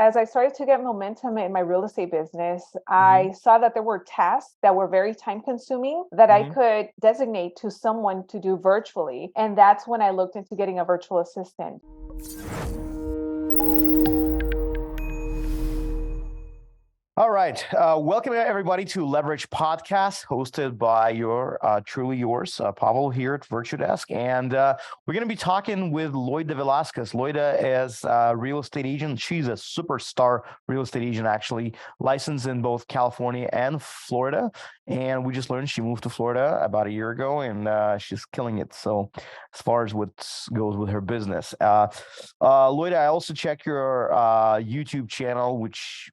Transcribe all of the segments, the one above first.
as I started to get momentum in my real estate business, Hmm. I saw that there were tasks that were very time consuming that I Hmm. could designate to someone to do virtually. And that's when I looked into getting a virtual assistant. All right. Welcome everybody to Leverage Podcast, hosted by your truly yours, Pavel here at Virtudesk. And we're going to be talking with Loida Velasquez. Loida is a real estate agent. She's a superstar real estate agent, actually, licensed in both California and Florida. And we just learned she moved to Florida about a year ago, and she's killing it. So as far as what goes with her business. Loida, I also check your YouTube channel, which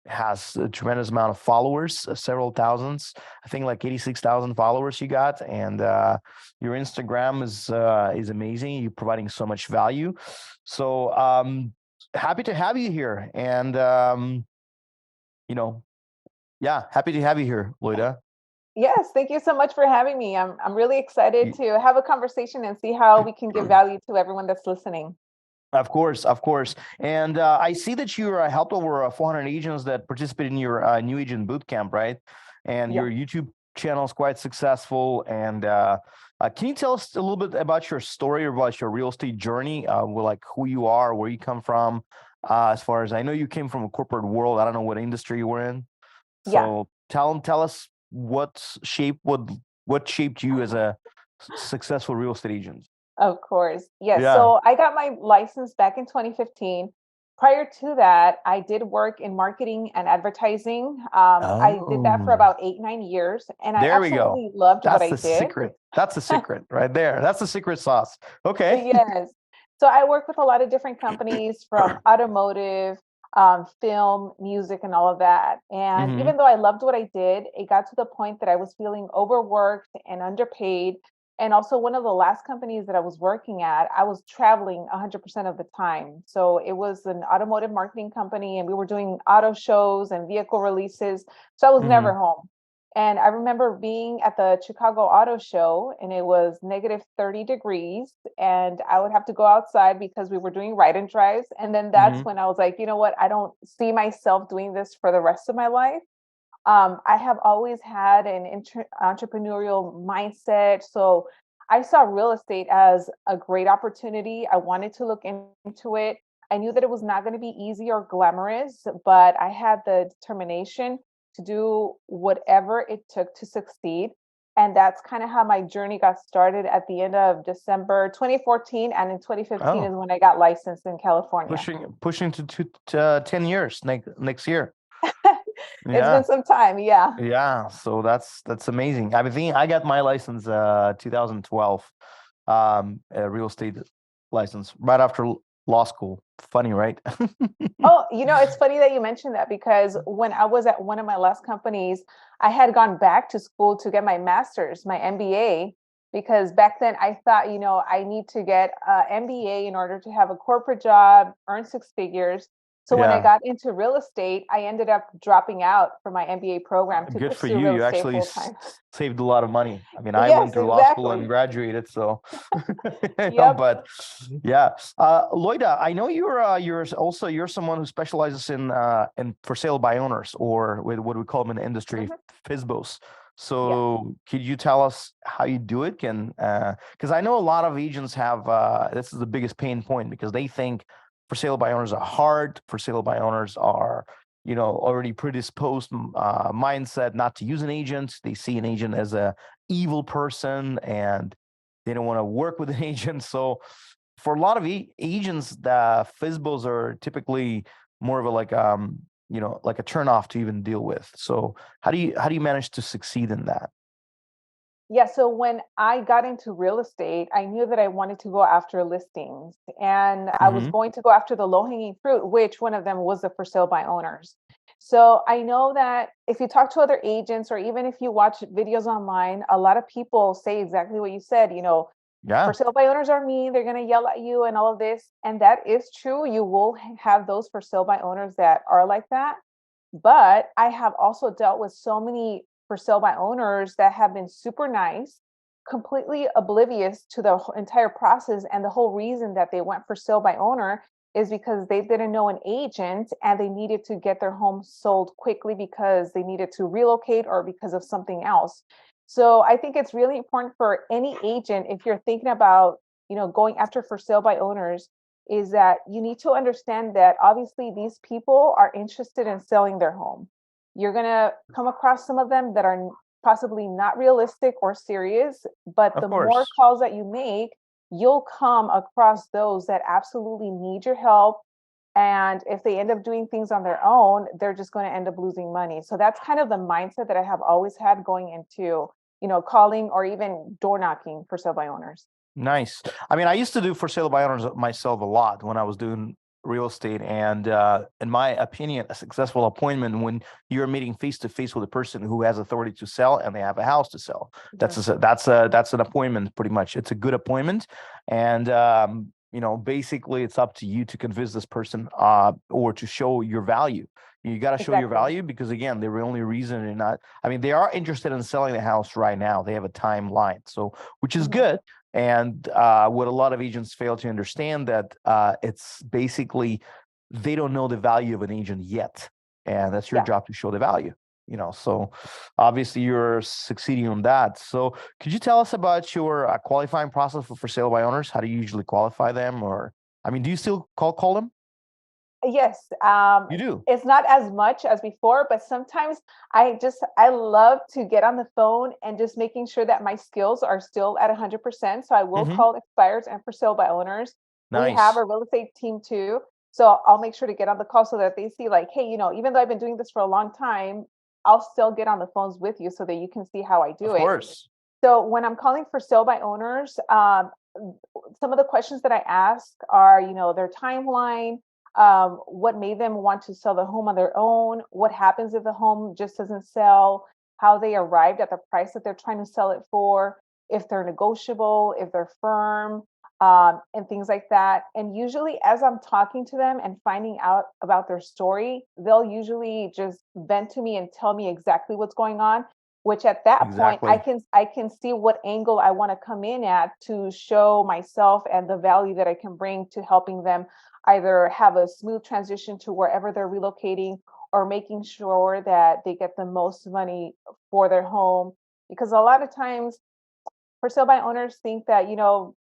has a tremendous amount of followers, several thousands. I think like 86,000 followers you got, and your Instagram is amazing. You're providing so much value. So happy to have you here, and you know, yeah, happy to have you here, Loida. Yes, thank you so much for having me. I'm really excited You- to have a conversation and see how we can give value to everyone that's listening. Of course, of course. And I see that you helped over 400 agents that participated in your new agent bootcamp, right? And Yeah. your YouTube channel is quite successful. And can you tell us a little bit about your story, or about your real estate journey? Well, like who you are, where you come from. As far as I know, you came from a corporate world. I don't know what industry you were in. Yeah. So tell us what shaped you as a successful real estate agent. Of course. Yes. Yeah. So I got my license back in 2015. Prior to that, I did work in marketing and advertising. I did that for Oh. about 8, 9 years, and I There we go. absolutely loved what That's I the did. secret. That's the secret right there. That's the secret sauce. Okay. Yes. So I worked with a lot of different companies from automotive, film, music, and all of that. And Hmm. even though I loved what I did, it got to the point that I was feeling overworked and underpaid. And also, one of the last companies that I was working at, I was traveling 100% of the time. So it was an automotive marketing company, and we were doing auto shows and vehicle releases. So I was never Hmm. home. And I remember being at the Chicago Auto Show, and it was negative 30 degrees, and I would have to go outside because we were doing ride and drives. And then that's Hmm. when I was like, you know what? I don't see myself doing this for the rest of my life. I have always had an entrepreneurial mindset. So I saw real estate as a great opportunity. I wanted to look into it. I knew that it was not going to be easy or glamorous, but I had the determination to do whatever it took to succeed. And that's kind of how my journey got started at the end of December 2014. And in 2015 is Oh, when I got licensed in California. pushing to 10 years next year. It's been Yeah. some time. Yeah. Yeah. So that's amazing. I mean, I got my license 2012, a real estate license right after law school. Funny, right? Oh, it's funny that you mentioned that because when I was at one of my last companies, I had gone back to school to get my master's, my MBA, because back then I thought, I need to get a MBA in order to have a corporate job, earn 6 figures. So when I Yeah. got into real estate, I ended up dropping out from my MBA program to Good for pursue you. real You estate actually full time. saved a lot of money. I mean, I went Yes, through law school and exactly. graduated, so Yep. but yeah. Loida, I know you're someone who specializes in for sale by owners, or with what we call them in the industry, Mhm. FISBOs. Yeah. So could you tell us how you do it? Because I know a lot of agents have this is the biggest pain point, because they think for sale by owners are hard, for sale by owners are already predisposed mindset not to use an agent. They see an agent as a evil person, and they don't want to work with an agent. So for a lot of agents, the FISBOs are typically more of a like a turn off to even deal with. So how do you manage to succeed in that? Yeah, so when I got into real estate, I knew that I wanted to go after listings and I was Hmm. going to go after the low-hanging fruit, which one of them was the for sale by owners. So I know that if you talk to other agents or even if you watch videos online, a lot of people say exactly what you said, for Yeah. sale by owners are mean, they're going to yell at you and all of this. And that is true. You will have those for sale by owners that are like that. But I have also dealt with so many for sale by owners that have been super nice, completely oblivious to the entire process and the whole reason that they went for sale by owner. is because they didn't know an agent and they needed to get their home sold quickly because they needed to relocate or because of something else. So I think it's really important for any agent, if you're thinking about, going after for sale by owners, is that you need to understand that obviously these people are interested in selling their home. You're going to come across some of them that are possibly not realistic or serious, but Of the more course. calls that you make, you'll come across those that absolutely need your help. And if they end up doing things on their own, they're just going to end up losing money. So that's kind of the mindset that I have always had going into, calling or even door knocking for sale by owners. Nice. I mean, I used to do for sale by owners myself a lot when I was doing real estate. And in my opinion, a successful appointment when you're meeting face to face with a person who has authority to sell and they have a house to sell. Mhm. That's an appointment pretty much. It's a good appointment. And basically it's up to you to convince this person or to show your value. You got to show your Exactly. value because again, the only reason they're not, I mean, they are interested in selling the house right now. They have a timeline. So, which is Mhm. good. And what a lot of agents fail to understand that it's basically they don't know the value of an agent yet, and that's your Yeah. job to show the value. So obviously you're succeeding on that. So could you tell us about your qualifying process for sale by owners? How do you usually qualify them, or I mean, do you still call them? Yes, You do. it's not as much as before, but sometimes I love to get on the phone and just making sure that my skills are still at 100%. So I will Mm-hmm. call expires and for sale by owners. We have Nice. a real estate team too. So I'll make sure to get on the call so that they see like, hey, even though I've been doing this for a long time, I'll still get on the phones with you so that you can see how I do Of it. course. So when I'm calling for sale by owners, some of the questions that I ask are, their timeline, what made them want to sell the home on their own, what happens if the home just doesn't sell, how they arrived at the price that they're trying to sell it for, if they're negotiable, if they're firm, and things like that. And usually, as I'm talking to them and finding out about their story, they'll usually just vent to me and tell me exactly what's going on, which at that point I Exactly. can I can see what angle I want to come in at to show myself and the value that I can bring to helping them either have a smooth transition to wherever they're relocating or making sure that they get the most money for their home, because a lot of times for sale by owners think that,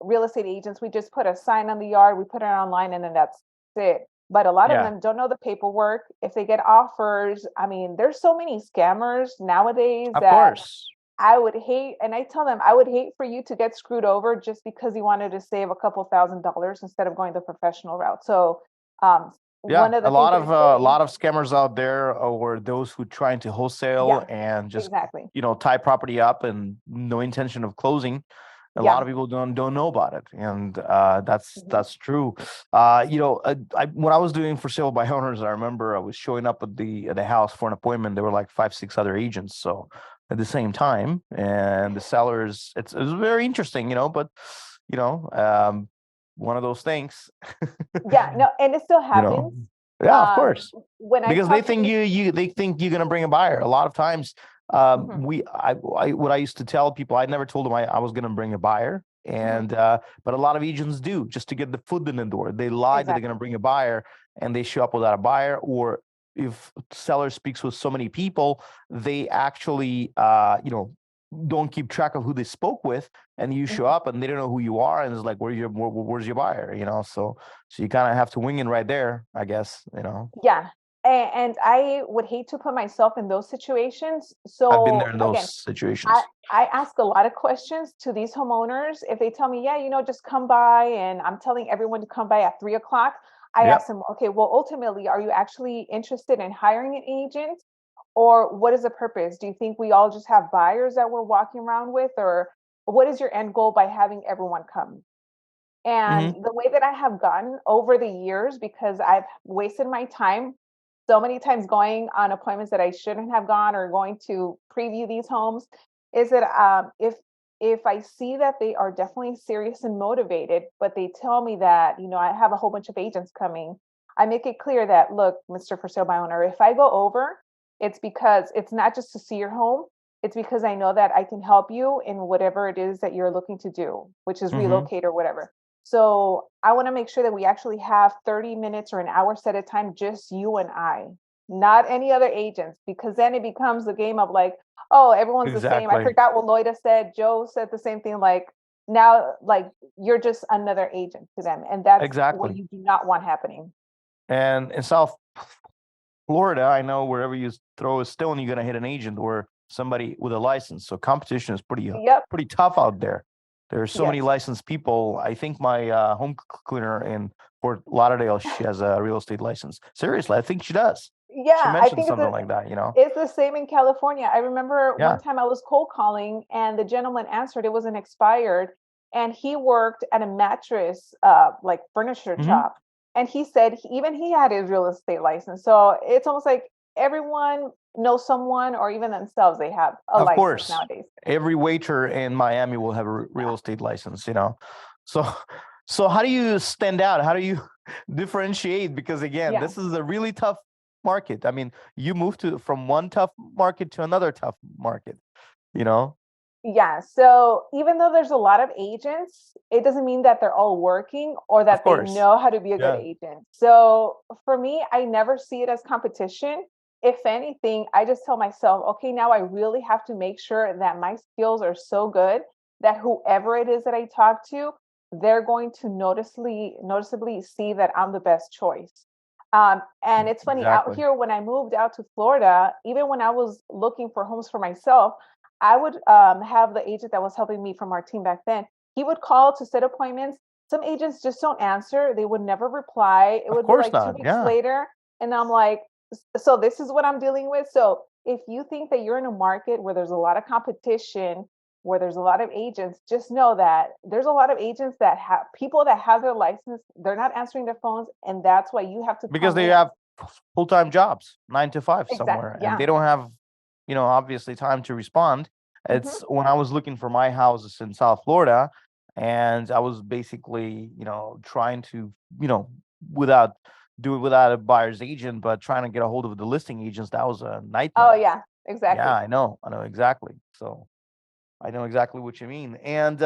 real estate agents, we just put a sign on the yard, we put it online, and then that's it. But a lot of Yeah. them don't know the paperwork. If they get offers, I mean, there's so many scammers nowadays Of that course. I would hate, and I tell them, I would hate for you to get screwed over just because you wanted to save a couple $1,000s instead of going the professional route. So, Yeah, one of the things that I a say, lot of scammers out there, or those who trying to wholesale yeah, and just exactly. tie property up and no intention of closing. A lot Yeah. of people don't know about it, and Mhm. that's true. When I was doing for sale by owners, I remember I was showing up at the house for an appointment. There were like 5, 6 other agents, so at the same time, and the sellers. It was very interesting, but you know, um, one of those things. Yeah, no, and it still you know happens. yeah, of Um, course, when I because they talk to think these, they think you're going to bring a buyer a lot of times. mhm, What I used to tell people, I never told them I was going to bring a buyer, mhm, and but a lot of agents do, just to get the foot in the door. They lie that they're going to exactly. bring a buyer and they show up without a buyer. Or if seller speaks with so many people, they actually don't keep track of who they spoke with, and you show Mhm. up and they don't know who you are, and it's like, where's your buyer, so you kind of have to wing it right there, I guess. Yeah. And I would hate to put myself in those situations. I've been there So in those again, I situations. I ask a lot of questions to these homeowners. If they tell me, yeah, just come by, and I'm telling everyone to come by at 3 o'clock, I Yep. ask them, okay, well, ultimately, are you actually interested in hiring an agent? Or what is the purpose? Do you think we all just have buyers that we're walking around with? Or what is your end goal by having everyone come? And Hmm. the way that I have gotten over the years, because I've wasted my time so many times going on appointments that I shouldn't have gone or going to preview these homes, is that if I see that they are definitely serious and motivated, but they tell me that, I have a whole bunch of agents coming, I make it clear that, look, Mr. For Sale by Owner, if I go over, it's because it's not just to see your home. It's because I know that I can help you in whatever it is that you're looking to do, which is Hmm. relocate or whatever. So I want to make sure that we actually have 30 minutes or an hour set of time, just you and I, not any other agents, because then it becomes a game of like, oh, everyone's the same. I Exactly. forgot what Loida said. Joe said the same thing. Like now, like you're just another agent to them. And that's what Exactly. you do not want happening. And in South Florida, I know wherever you throw a stone, you're gonna hit an agent or somebody with a license. So competition is Yep. pretty tough out there. There are so many Yes. licensed people. I think my home cleaner in Fort Lauderdale, she has a real estate license. Seriously, I think she does. She Yeah, I mentioned think something like that, you know? it's the same in California. I remember one Yeah. time I was cold calling and the gentleman answered, it wasn't expired, and he worked at a mattress like furniture Hmm. shop. And he said even he had his real estate license. So it's almost like everyone knows someone or even themselves they have a Of license course, nowadays. every waiter in Miami will have a real estate license, you know? So, so how do you stand out? How do you differentiate? Because again, Yeah. this is a really tough market. I mean, you moved from one tough market to another tough market, you know? Yeah. So even though there's a lot of agents, it doesn't mean that they're all working or Of that they course. know how to be a good Yeah. agent. So for me, I never see it as competition. If anything, I just tell myself, okay, now I really have to make sure that my skills are so good that whoever it is that I talk to, they're going to noticeably see that I'm the best choice. And it's funny out Exactly. here when I moved out to Florida, even when I was looking for homes for myself, I would have the agent that was helping me from our team back then. He would call to set appointments. Some agents just don't answer. They would never reply. It Of would be course like two not. weeks Yeah. later. And I'm like, so this is what I'm dealing with. So if you think that you're in a market where there's a lot of competition, where there's a lot of agents, just know that there's a lot of agents that have people that have their license, they're not answering their phones. And that's why you have to Because come they in. have full-time jobs, 9 to 5 Exactly. somewhere, and Yeah. they don't have, obviously time to respond. Hmm. It's when I was looking for my houses in South Florida, and I was basically, trying to, you know, without do it without a buyer's agent, but trying to get a hold of the listing agents, that was a Oh, nightmare. yeah, Yeah, exactly. I know exactly. So I know exactly what you mean. And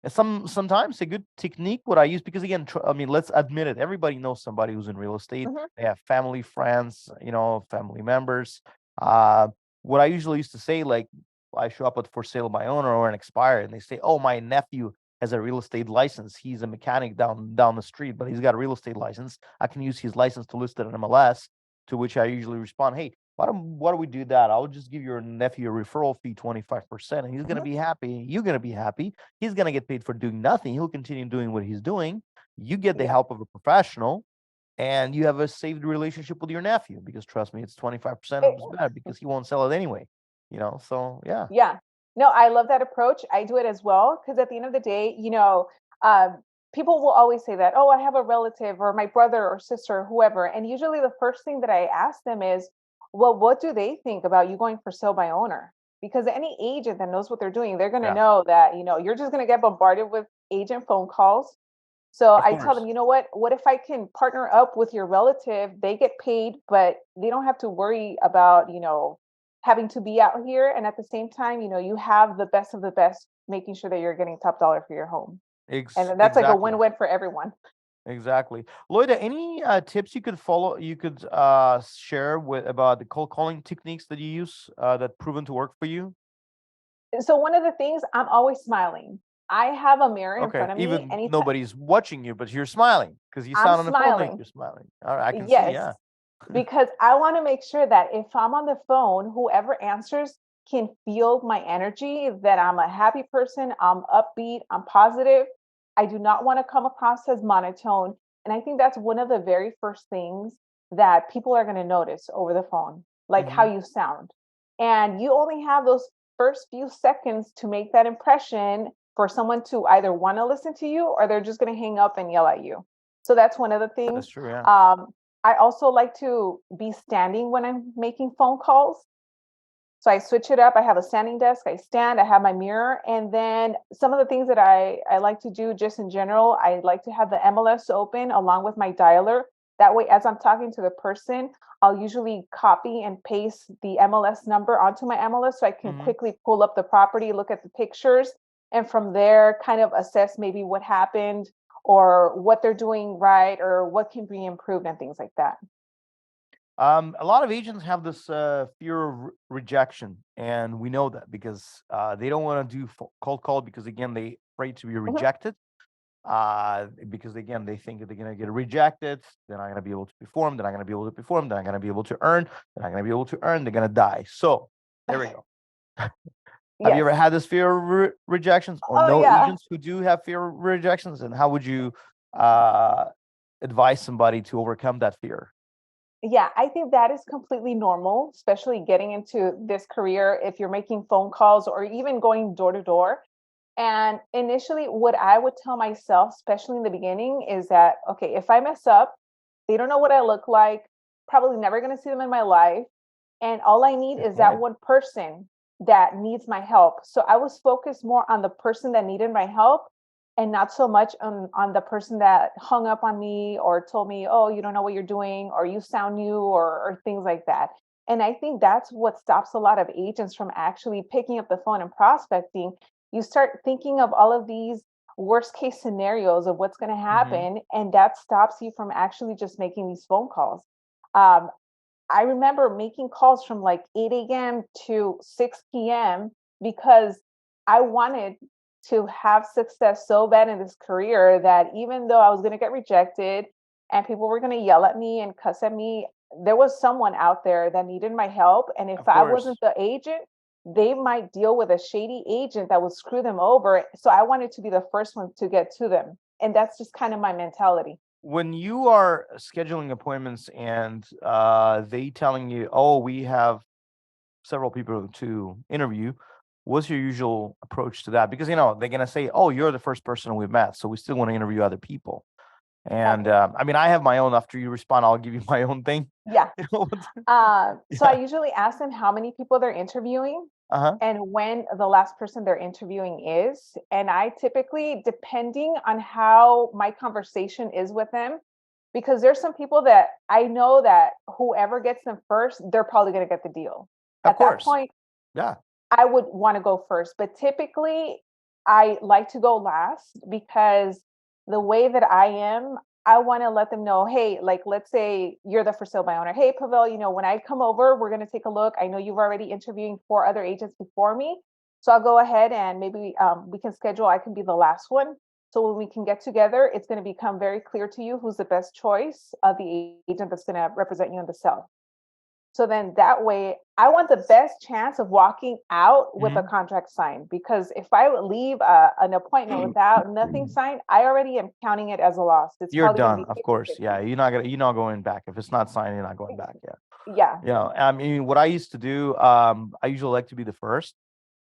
sometimes a good technique what I use, because again, I mean, let's admit it, everybody knows somebody who's in real estate. Hmm. They have family, friends, family members. Uh, what I usually used to say, like, I show up at for sale by owner or an expired, and they say, "Oh, my nephew has a real estate license. He's a mechanic down the street, but he's got a real estate license. I can use his license to list it on MLS." To which I usually respond, "Hey, why don't we do that? I'll just give your nephew a referral fee, 25%, and he's gonna Hmm. be happy. You're gonna be happy. He's gonna get paid for doing nothing. He'll continue doing what he's doing. You get the Yeah. help of a professional, and you have a saved relationship with your nephew, because trust me, it's 25% of his bad because he won't sell it anyway. So yeah, Yeah. No, I love that approach. I do it as well because at the end of the day, um, people will always say that, oh, I have a relative or my brother or sister or whoever. And usually the first thing that I ask them is, well, what do they think about you going for sale by owner? Because any agent that knows what they're doing, they're going to yeah, know that, you're just going to get bombarded with agent phone calls. So of I tell them, course. you know what? What if I can partner up with your relative? They get paid, but they don't have to worry about, having to be out here. And at the same time, you have the best of the best, making sure that you're getting top dollar for your home. And then that's like a Exactly. win-win for everyone. Exactly. Loida, any tips you could share with about the cold calling techniques that you use that proven to work for you? So one of the things, I'm always smiling. I have a mirror in Okay, front of me even anytime. nobody's watching you, but you're smiling because you I'm sound on the phone like smiling. you're smiling. All right, I can see. Yes, Yeah, because I want to make sure that if I'm on the phone, whoever answers can feel my energy, that I'm a happy person, I'm upbeat, I'm positive. I do not want to come across as monotone. And I think that's one of the very first things that people are going to notice over the phone, like how hmm, you sound. And you only have those first few seconds to make that impression for someone to either want to listen to you or they're just going to hang up and yell at you. So that's one of the that's things. true. Yeah. Um, I also like to be standing when I'm making phone calls. So I switch it up. I have a standing desk, I stand, I have my mirror. And then some of the things that I like to do just in general, I like to have the MLS open along with my dialer. That way, as I'm talking to the person, I'll usually copy and paste the MLS number onto my MLS so I can Hmm. quickly pull up the property, look at the pictures, and from there kind of assess maybe what happened or what they're doing right or what can be improved and things like that. A lot of agents have this fear of rejection, and we know that because they don't want to do cold call because again they afraid to be Mhm. rejected. Because again they think that they're going to get rejected, they're not going to be able to perform, they're not going to be able to perform, they're not going to be able to earn, they're not going to be able to earn, they're going to die. So there we go. Have you ever Yes. had this fear of rejections, or Oh no yeah. agents who do have fear of rejections, and how would you uh, advise somebody to overcome that fear? Yeah, I think that is completely normal, especially getting into this career if you're making phone calls or even going door to door. And initially, what I would tell myself, especially in the beginning, is that, okay, if I mess up, they don't know what I look like, probably never going to see them in my life. And all I need Good is that point. one person that needs my help. So I was focused more on the person that needed my help and not so much on the person that hung up on me or told me, oh, you don't know what you're doing, or you sound new, or things like that. And I think that's what stops a lot of agents from actually picking up the phone and prospecting. You start thinking of all of these worst case scenarios of what's going to Hmm. happen, and that stops you from actually just making these phone calls. Um, I remember making calls from like 8 a.m. to 6 p.m. because I wanted to have success so bad in this career that even though I was going to get rejected and people were going to yell at me and cuss at me, there was someone out there that needed my help. And if Of I wasn't course. the agent, they might deal with a shady agent that would screw them over. So I wanted to be the first one to get to them. And that's just kind of my mentality. When you are scheduling appointments and they telling you, oh, we have several people to interview, what's your usual approach to that? Because they're gonna say, oh, you're the first person we met, so we still want to interview other people. And Okay. I mean, I have my own. After you respond, I'll give you my own thing. Yeah. So I Yeah. usually ask them how many people they're interviewing Uh-huh. and when the last person they're interviewing is. And I typically, depending on how my conversation is with them, because there's some people that I know that whoever gets them first, they're probably going to get the deal. Of At that course. point, Yeah. I would want to go first, but typically I like to go last because the way that I am, I want to let them know, hey, like let's say you're the for sale by owner. Hey, Pavel, when I come over, we're going to take a look. I know you've already interviewing 4 other agents before me. So I'll go ahead and maybe we can schedule, I can be the last one. So when we can get together, it's going to become very clear to you who's the best choice of the agent that's going to represent you in the sale. So then that way, I want the best chance of walking out with a Mhm. contract signed, because if I would leave an appointment without nothing signed, I already am counting it as a loss. It's You're probably going to done, be of course. Yeah, 50-50. you're not going back. If it's not signed, you're not going back. Yeah. Yeah. I mean, what I used to do, I usually like to be the first.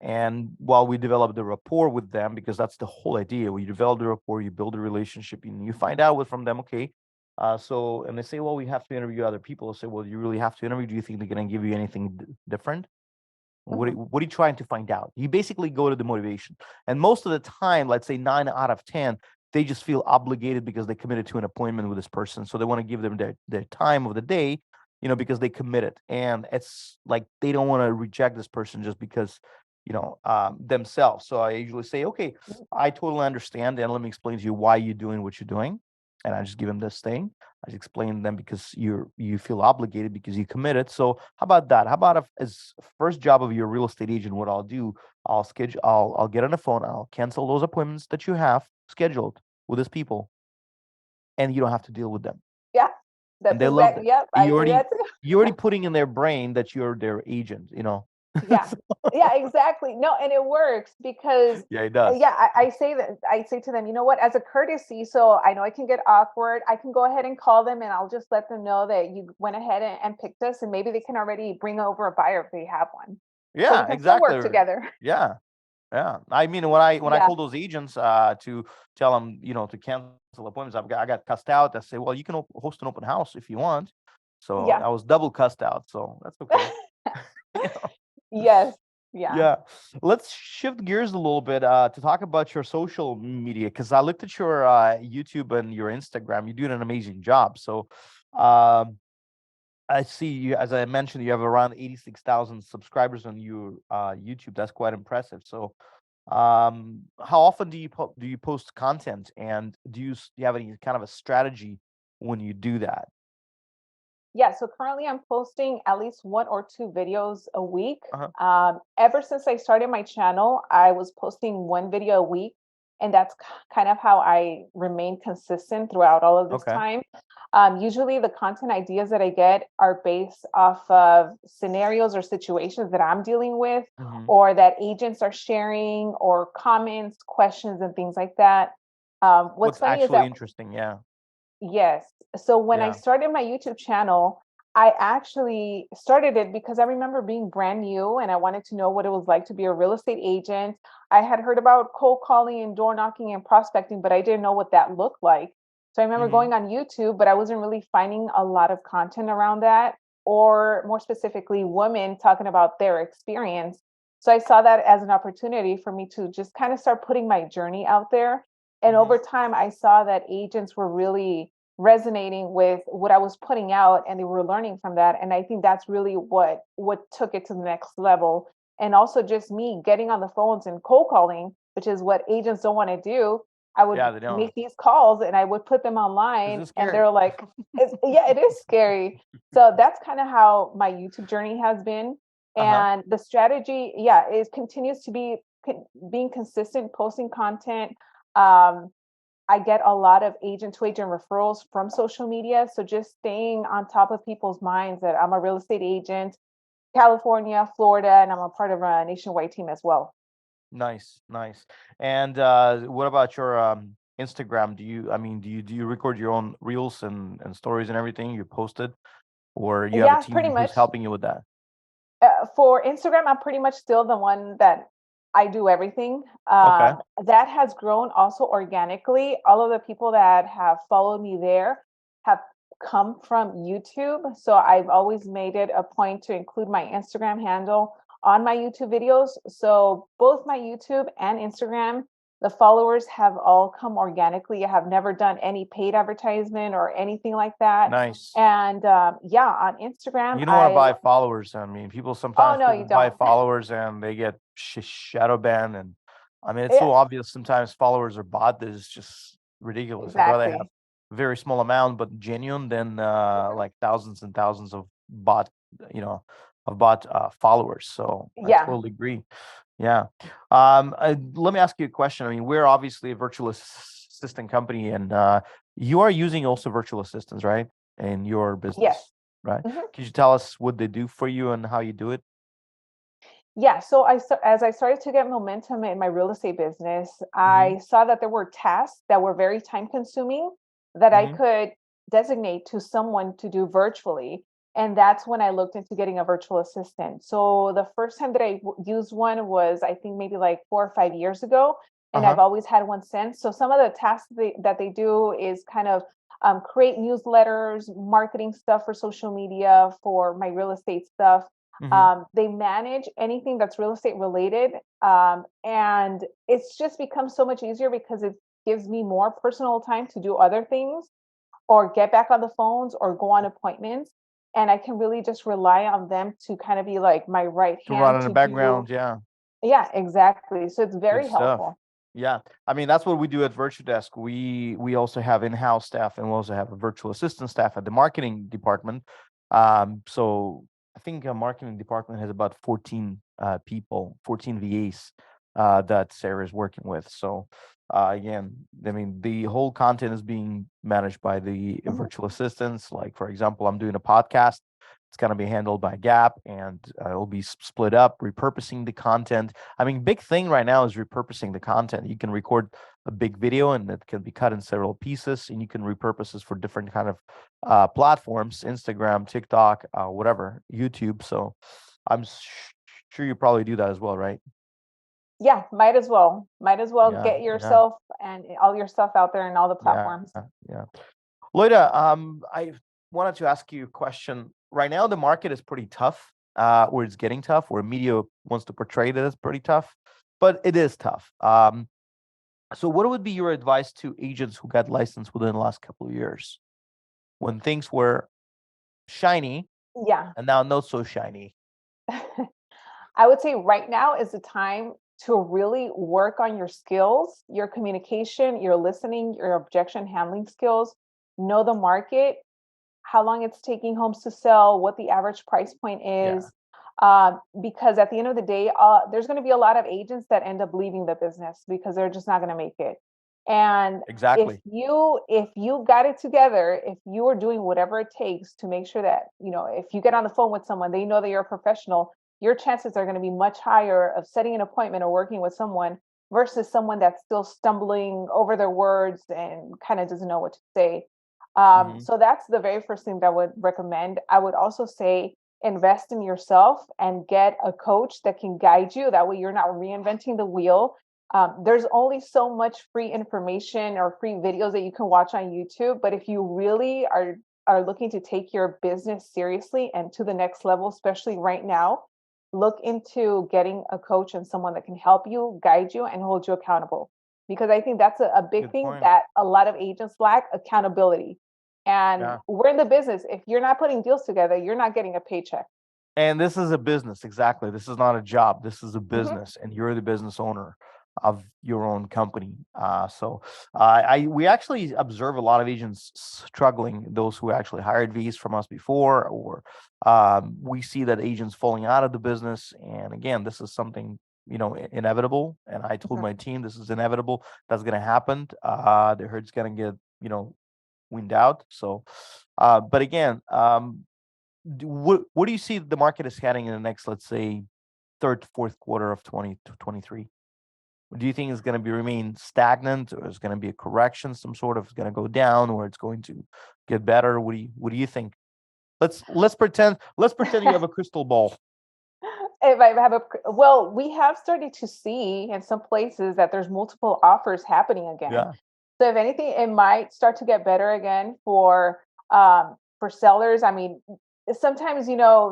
And while we develop the rapport with them, because that's the whole idea, when you develop the rapport, you build a relationship, and you find out from them, okay. And they say, well, we have to interview other people. I say, well, you really have to interview? Do you think they're going to give you anything different? What Mhm. what are you trying to find out? You basically go to the motivation. And most of the time, let's say 9 out of 10, they just feel obligated because they committed to an appointment with this person. So they want to give them their time of the day, because they committed. And it's like they don't want to reject this person just because, themselves. So I usually say, okay, I totally understand. And let me explain to you why you're doing what you're doing. And I just give them this thing. I just explain to them because you feel obligated because you committed. So how about that? How about if as first job of your real estate agent, what I'll do, I'll get on the phone, I'll cancel those appointments that you have scheduled with these people, and you don't have to deal with them. Yeah. And That's they love exactly. that. Yep. I You do already that too. you're already putting in their brain that you're their agent. Yeah. Yeah, exactly. No, and it works because Yeah, it does. yeah, I say that I say to them, you know what, as a courtesy, so I know it can get awkward. I can go ahead and call them and I'll just let them know that you went ahead and picked us, and maybe they can already bring over a buyer if they have one. So we Yeah, can still work exactly. together. Yeah. Yeah, I mean, when I Yeah. call those agents to tell them, to cancel appointments, I got cussed out. I say, well, you can host an open house if you want. So Yeah. I was double cussed out. So that's okay. You know? Yes. Yeah. Yeah, let's shift gears a little bit to talk about your social media, because I looked at your YouTube and your Instagram. You're doing an amazing job. So um, I see you, as I mentioned, you have around 86,000 subscribers on your YouTube. That's quite impressive. So How often do you post content, and do you have any kind of a strategy when you do that? Yeah, so currently I'm posting at least 1 or 2 videos a week. Uh-huh. Ever since I started my channel, I was posting 1 video a week, and that's kind of how I remain consistent throughout all of this Okay. time. Usually, the content ideas that I get are based off of scenarios or situations that I'm dealing with, Hmm. or that agents are sharing, or comments, questions, and things like that. What's What's funny is actually that interesting? Yeah. yes. So when I Yeah. started my YouTube channel, I actually started it because I remember being brand new and I wanted to know what it was like to be a real estate agent. I had heard about cold calling and door knocking and prospecting, but I didn't know what that looked like. So I remember Hmm. going on YouTube, but I wasn't really finding a lot of content around that, or more specifically, women talking about their experience. So I saw that as an opportunity for me to just kind of start putting my journey out there. And Hmm. over time, I saw that agents were really resonating with what I was putting out, and they were learning from that. And I think that's really what took it to the next level. And also just me getting on the phones and cold calling, which is what agents don't want to do. I would Yeah, they don't. make these calls and I would put them This online, is and scary. they're like, yeah, it is scary. So that's kind of how my YouTube journey has been. Uh-huh. And the strategy, yeah, it continues to be being consistent, posting content. Um, I get a lot of agent to agent referrals from social media. So just staying on top of people's minds that I'm a real estate agent, California, Florida, and I'm a part of a nationwide team as well. Nice, nice. And what about your Instagram? Do you record your own reels and stories and everything you posted, or you have a Yeah, pretty team who's much. helping you with that? For Instagram, I'm pretty much still the one that I do everything. Okay. That has grown also organically. All of the people that have followed me there have come from YouTube. So I've always made it a point to include my Instagram handle on my YouTube videos. So both my YouTube and Instagram, the followers have all come organically. I have never done any paid advertisement or anything like that. Nice. And yeah, on Instagram, You don't want to I buy followers. I mean, people oh sometimes no, people you buy don't. followers and they get shadow banned, and I mean, it's Yeah, so obvious sometimes followers are bought that it's just ridiculous. I'd rather have exactly. a very small amount but genuine than Mhm. like thousands and thousands of bot, you know, followers. So I Yeah. totally agree. Yeah. Let me ask you a question. I mean, we're obviously a virtual assistant company, and you are using also virtual assistants, right? In your Yes. business, right? Mhm. Could you tell us what they do for you and how you do it? Yeah, so as I started to get momentum in my real estate business, Hmm. I saw that there were tasks that were very time consuming that I Hmm. could designate to someone to do virtually. And that's when I looked into getting a virtual assistant. So the first time that I used one was, I think, maybe like 4 or 5 years ago. And I've Uh-huh. always had one since. So some of the tasks that they do is kind of create newsletters, marketing stuff for social media, for my real estate stuff. Hmm. They manage anything that's real estate related. And it's just become so much easier because it gives me more personal time to do other things, or get back on the phones, or go on appointments. And I can really just rely on them to kind of be like my right To run hand in the to do. background, yeah. Yeah, exactly. So it's Good very stuff. helpful. Yeah. I mean, that's what we do at Virtudesk. We also have in-house staff, and we also have a virtual assistant staff at the marketing department. So I think a marketing department has about 14 people, 14 VAs that Sarah is working with. So again, I mean, the whole content is being managed by the Mhm. virtual assistants. Like, for example, I'm doing a podcast. It's going to be handled by Gap, and it'll be split up, repurposing the content. I mean, big thing right now is repurposing the content. You can record a big video and it can be cut in several pieces, and you can repurpose this for different kind of platforms: Instagram, TikTok, whatever, YouTube. So I'm sure you probably do that as well, right? Yeah, might as well. Might as well Yeah, get yeah, yourself and all your stuff out there in all the yeah, platforms. yeah. Loida, I wanted to ask you a question. Right now, the market is pretty tough, or it's getting tough, where media wants to portray it as pretty tough, but it is tough. So what would be your advice to agents who got licensed within the last couple of years when things were shiny Yeah. and now not so shiny? I would say right now is the time to really work on your skills, your communication, your listening, your objection handling skills, know the market, how long it's taking homes to sell, what the average price point Yeah, is. Because at the end of the day, there's going to be a lot of agents that end up leaving the business because they're just not going to make it. And exactly. if you got it together, if you are doing whatever it takes to make sure that, you know, if you get on the phone with someone, they know that you're a professional, your chances are going to be much higher of setting an appointment or working with someone versus someone that's still stumbling over their words and kind of doesn't know what to say. Hmm. So that's the very first thing that I would recommend. I would also say invest in yourself and get a coach that can guide you. That way, you're not reinventing the wheel. There's only so much free information or free videos that you can watch on YouTube. But if you really are looking to take your business seriously and to the next level, especially right now, look into getting a coach and someone that can help you, guide you, and hold you accountable. Because I think that's a big Good thing point. that a lot of agents lack accountability. And Yeah. we're in the business. If you're not putting deals together, you're not getting a paycheck. And this is a business, exactly. This is not a job. This is a Mhm, business, and you're the business owner of your own company. I we actually observe a lot of agents struggling. Those who actually hired V's from us before, or we see that agents falling out of the business. And again, this is something inevitable. And I told mhm. my team this is inevitable. That's going to happen. The herd's going to get wind out. So, but again, what do you see the market is heading in the next, let's say, third, fourth quarter of 2023? Do you think it's going to be remain stagnant, or is going to be a correction, some sort of going to go down, or it's going to get better? What do you think? Let's pretend you have a crystal ball. If I have a well, we have started to see in some places that there's multiple offers happening again. Yeah. So if anything, it might start to get better again for sellers. I mean, sometimes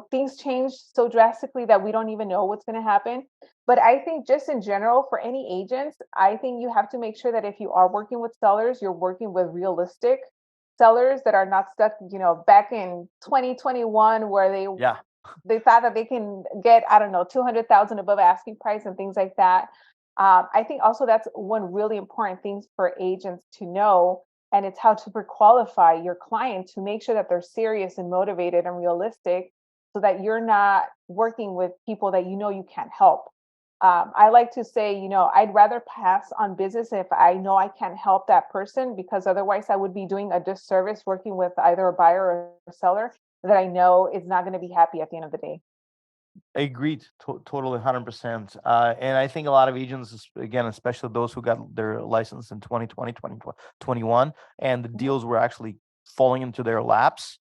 things change so drastically that we don't even know what's going to happen. But I think just in general, for any agents, I think you have to make sure that if you are working with sellers, you're working with realistic sellers that are not stuck, back in 2021 where they Yeah. they thought that they can get, I don't know, 200,000 above asking price and things like that. I think also that's one really important thing for agents to know, and it's how to pre-qualify your client to make sure that they're serious and motivated and realistic, so that you're not working with people that you can't help. I like to say, I'd rather pass on business if I know I can't help that person, because otherwise I would be doing a disservice working with either a buyer or a seller that I know is not going to be happy at the end of the day. Agreed, totally, 100%. And I think a lot of agents, again, especially those who got their license in 2020, 2021, and the Mhm, deals were actually falling into their laps.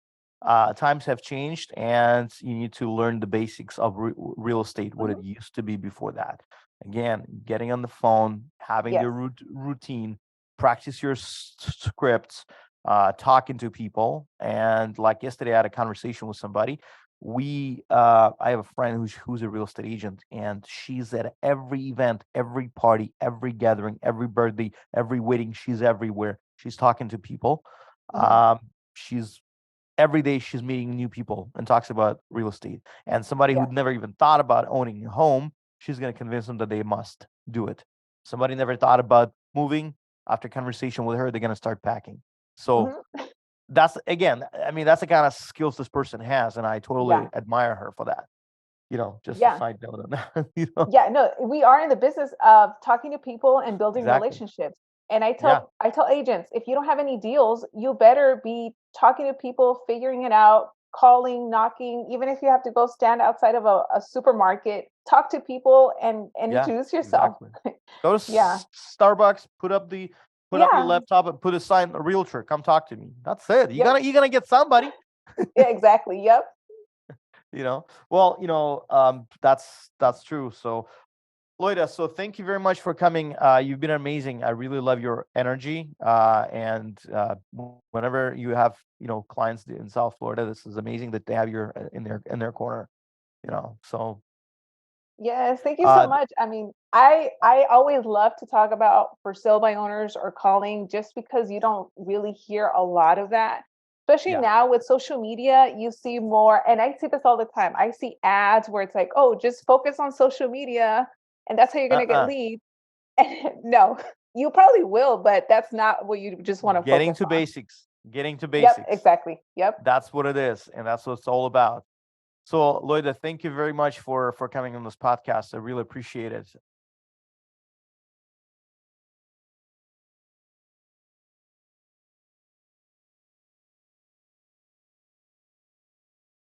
Times have changed, and you need to learn the basics of real estate, what it mhm. used to be before that. Again, getting on the phone, having the Yes. routine, practice your scripts, talking to people. And like yesterday, I had a conversation with somebody. I have a friend who's a real estate agent, and she's at every event, every party, every gathering, every birthday, every wedding. She's everywhere. She's talking to people. Mhm. She's every day she's meeting new people and talks about real estate. And somebody Yeah. who'd never even thought about owning a home, she's going to convince them that they must do it. Somebody never thought about moving. After conversation with her, they're going to start packing. So Mhm. that's, again, I mean, that's the kind of skills this person has, and I totally Yeah. admire her for that. Just a Yeah. side note on that. Yeah, no, we are in the business of talking to people and building Exactly. relationships. And I Yeah. tell I tell agents, if you don't have any deals, you better be talking to people, figuring it out, calling, knocking, even if you have to go stand outside of a supermarket, talk to people and Yeah. introduce yourself. Exactly. Go to Yeah. Starbucks, put up your Yeah. laptop and put a sign, a realtor, come talk to me. That's it. You're Yep. gonna you're gonna get somebody. Yeah, exactly. Yep. Well, that's true. So, Loida, so thank you very much for coming. You've been amazing. I really love your energy. And whenever you have clients in South Florida, this is amazing that they have your in their corner. So Yes, thank you so uh, much. I mean, I always love to talk about for sale by owners or calling, just because you don't really hear a lot of that. Especially yeah, now with social media, you see more, and I see this all the time. I see ads where it's like, "Oh, just focus on social media." and that's how you're going to get Uh-uh. leads. And no, you probably will, but that's not what you just want to Getting focus to on. basics. Getting to Yep, basics. exactly. Yep. That's what it is, and that's what it's all about. So, Loida, thank you very much for coming on this podcast. I really appreciate it.